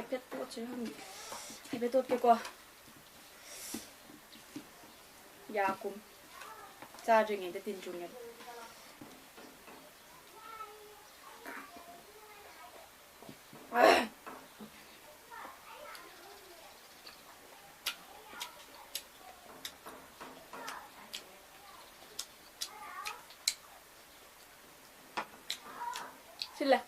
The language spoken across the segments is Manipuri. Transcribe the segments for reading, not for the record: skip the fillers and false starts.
하이펫 또치 한 하이펫 또 깨고 야꿈 짜증인데 딘중에 실례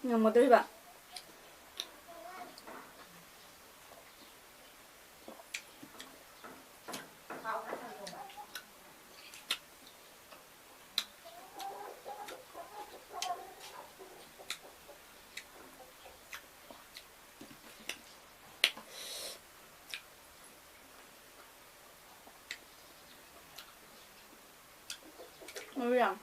그냥 뭐 드셔봐 우리랑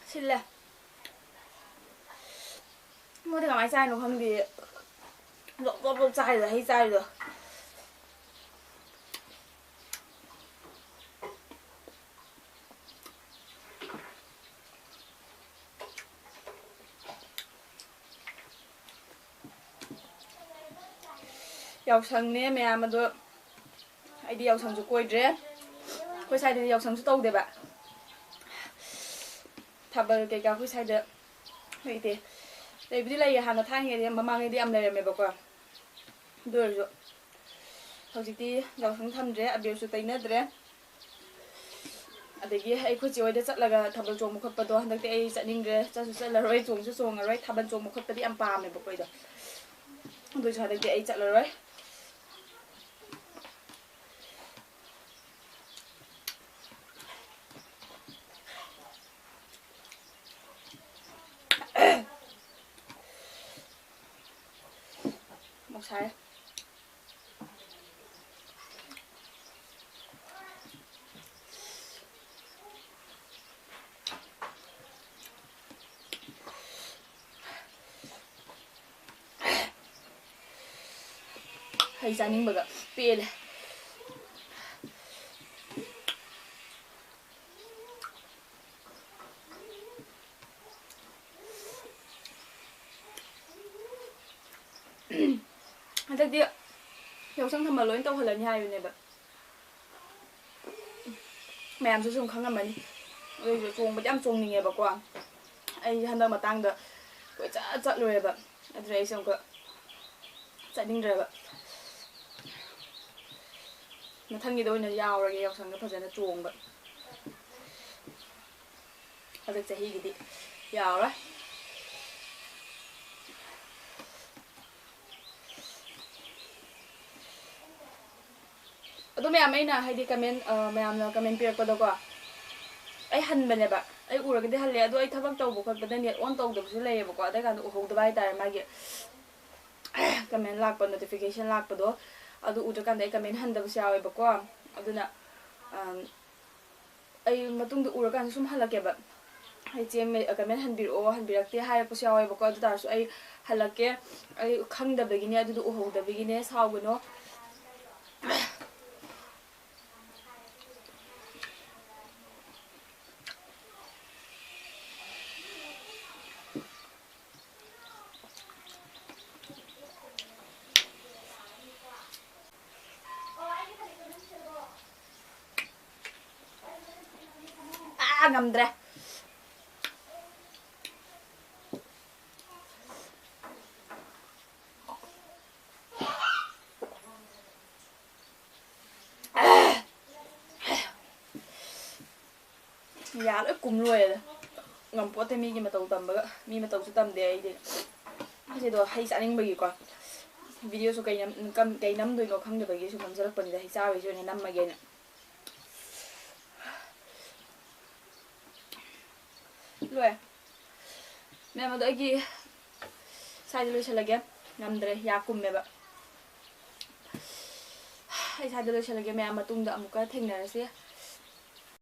실례 뭐 내가 많이 쌓이는 건데 너무 쌓이다 해 쌓이다 ꯌꯥꯎꯁꯪꯅꯦ ꯃꯌꯥꯝ ꯑꯗꯣ ꯑꯩꯗꯤ ꯌꯥꯎꯁꯪꯁꯨ ꯀꯣꯏꯗ꯭ꯔꯦ ꯑꯩꯈꯣꯏ ꯁꯥꯏꯗꯗꯤ ꯌꯥꯎꯁꯪꯁꯨ ꯇꯧꯗꯦꯕ ꯊꯥꯕꯜ ꯀꯩꯀꯥ ꯑꯩꯈꯣꯏ ꯁꯥꯏꯗ ꯂꯩꯇꯦ ꯂꯩꯕꯨꯗꯤ ꯂꯩꯌꯦ ꯍꯥꯟꯅ ꯊꯥꯏꯅꯉꯩꯗꯤ ꯃꯃꯥꯡꯉꯩꯗꯤ ꯌꯥꯝ ꯂꯩꯔꯝꯃꯦꯕꯀꯣ ꯑꯗꯨ ꯑꯣꯏꯔꯁꯨ ꯍꯧꯖꯤꯛꯇꯤ ꯌꯥꯎꯁꯪ ꯊꯝꯗ꯭ꯔꯦ ꯑꯕꯦꯔꯁꯨ ꯇꯩꯅꯗ꯭ꯔꯦ ꯑꯗꯒꯤ ꯑꯩꯈꯣꯏ ꯆꯦ ꯍꯣꯏꯗ ꯆꯠꯂꯒ ꯊꯥꯕꯜ ꯆꯣꯡꯕ ꯈꯣꯠꯄꯗꯣ ꯍꯟꯗꯛꯇꯤ ꯑꯩ ꯆꯠꯅꯤꯡꯗ꯭ꯔꯦ ꯆꯠꯁꯨ ꯆꯠꯂꯔꯣꯏ ꯆꯣꯡꯁꯨ ꯆꯣꯡꯉꯔꯣꯏ ꯊꯥꯕꯜ ꯆꯣꯡꯕ ꯈꯣꯠꯄꯗꯤ ꯌꯥꯝ ꯄꯥꯝꯃꯦꯕꯀꯣ ꯑꯩꯗꯣ ꯑꯗꯨꯁꯨ ꯍꯟꯗꯛꯇꯤ ꯑꯩ ꯆꯠꯂꯔꯣꯏ ꯑꯃꯨꯛ ꯁꯥꯔꯦ ꯍꯩ ꯆꯥꯅꯤꯡꯕꯒ ꯄꯦꯜꯂꯦ ꯍꯟꯗꯛꯇꯤ ꯌꯥꯎꯁꯪ ꯊꯝꯕ ꯂꯣꯏ ꯇꯧꯍꯜꯂꯅꯤ ꯍꯥꯏꯕꯅꯦꯕ ꯃꯌꯥꯝꯁꯨ ꯁꯨꯝ ꯈꯪꯉꯝꯃꯅꯤ ꯑꯗꯨꯏꯁꯨ ꯆꯣꯡꯕꯗꯤ ꯌꯥꯝ ꯆꯣꯡꯅꯤꯡꯉꯦꯕꯀꯣ ꯑꯩ ꯍꯟꯗꯛ ꯃꯇꯥꯡꯗ ꯀꯣꯏꯆꯠ ꯆꯠꯂꯨꯔꯦꯕ ꯑꯗꯨꯅ ꯑꯩꯁꯦ ꯑꯃꯨꯛꯀ ꯆꯠꯅꯤꯡꯗ꯭ꯔꯦꯕ ꯃꯊꯪꯒꯤꯗ ꯑꯣꯏꯅ ꯌꯥꯎꯔꯒꯦ ꯌꯥꯎꯁꯪꯗ ꯐꯖꯅ ꯆꯣꯡꯕ ꯍꯟꯗꯛ ꯆꯍꯤꯒꯤꯗꯤ ꯌꯥꯎꯔꯣꯏ ꯑꯗꯣ ꯃꯌꯥꯝ ꯑꯩꯅ ꯍꯥꯏꯗꯤ ꯀꯃꯦꯟ ꯃꯌꯥꯝꯅ ꯀꯃꯦꯟ ꯄꯤꯔꯛꯄꯗꯀꯣ ꯑꯩ ꯍꯟꯕꯅꯦꯕ ꯑꯩ ꯎꯔꯒꯗꯤ ꯍꯜꯂꯦ ꯑꯗꯣ ꯑꯩ ꯊꯕꯛ ꯇꯧꯕ ꯈꯣꯠꯄꯗ ꯅꯦꯠ ꯑꯣꯟ ꯇꯧꯗꯕꯁꯨ ꯂꯩꯌꯦꯕꯀꯣ ꯑꯗꯩ ꯀꯥꯟꯗ ꯎꯍꯧꯗꯕ ꯍꯥꯏꯇꯥꯔꯦ ꯃꯥꯒꯤ ꯀꯃꯦꯟ ꯂꯥꯛꯄ ꯅꯣꯇꯤꯐꯤꯀꯦꯁꯟ ꯂꯥꯛꯄꯗꯣ ꯑꯗꯨ ꯎꯗ꯭ꯔꯀꯥꯟꯗ ꯑꯩ ꯀꯃꯦꯟ ꯍꯟꯗꯕꯁꯨ ꯌꯥꯎꯋꯦꯕꯀꯣ ꯑꯗꯨꯅ ꯑꯩ ꯃꯇꯨꯡꯗ ꯎꯔꯀꯥꯟꯗ ꯁꯨꯝ ꯍꯜꯂꯛꯀꯦꯕ ꯑꯩ ꯆꯦ ꯀꯃꯦꯟ ꯍꯟꯕꯤꯔꯛꯑꯣ ꯍꯟꯕꯤꯔꯛꯇꯦ ꯍꯥꯏꯔꯛꯄꯁꯨ ꯌꯥꯎꯋꯦꯕꯀꯣ ꯑꯗꯨ ꯇꯥꯔꯁꯨ ꯑꯩ ꯍꯜꯂꯛꯀꯦ ꯑꯩ ꯈꯪꯗꯕꯒꯤꯅꯦ ꯑꯗꯨꯗꯣ ꯎꯍꯧꯗꯕꯒꯤꯅꯦ ꯁꯥꯎꯒꯅꯣ ngầm ra giá lỗi cùng luôn rồi ngầm pote mi cái mà tàu tầm bữa mi mà tàu sẽ tầm để đi cái đồ hay sẵn anh bì quoi video số cái nấm đôi nó không được cái số cầm rất phần để sao vậy cho nên năm mà cái này rồi mẹ mà đợi gì sai rồi sẽ lagi nằm đây ya cùng mẹ bạn hay sai rồi sẽ lagi mẹ mà tung đậm một cái thing này xí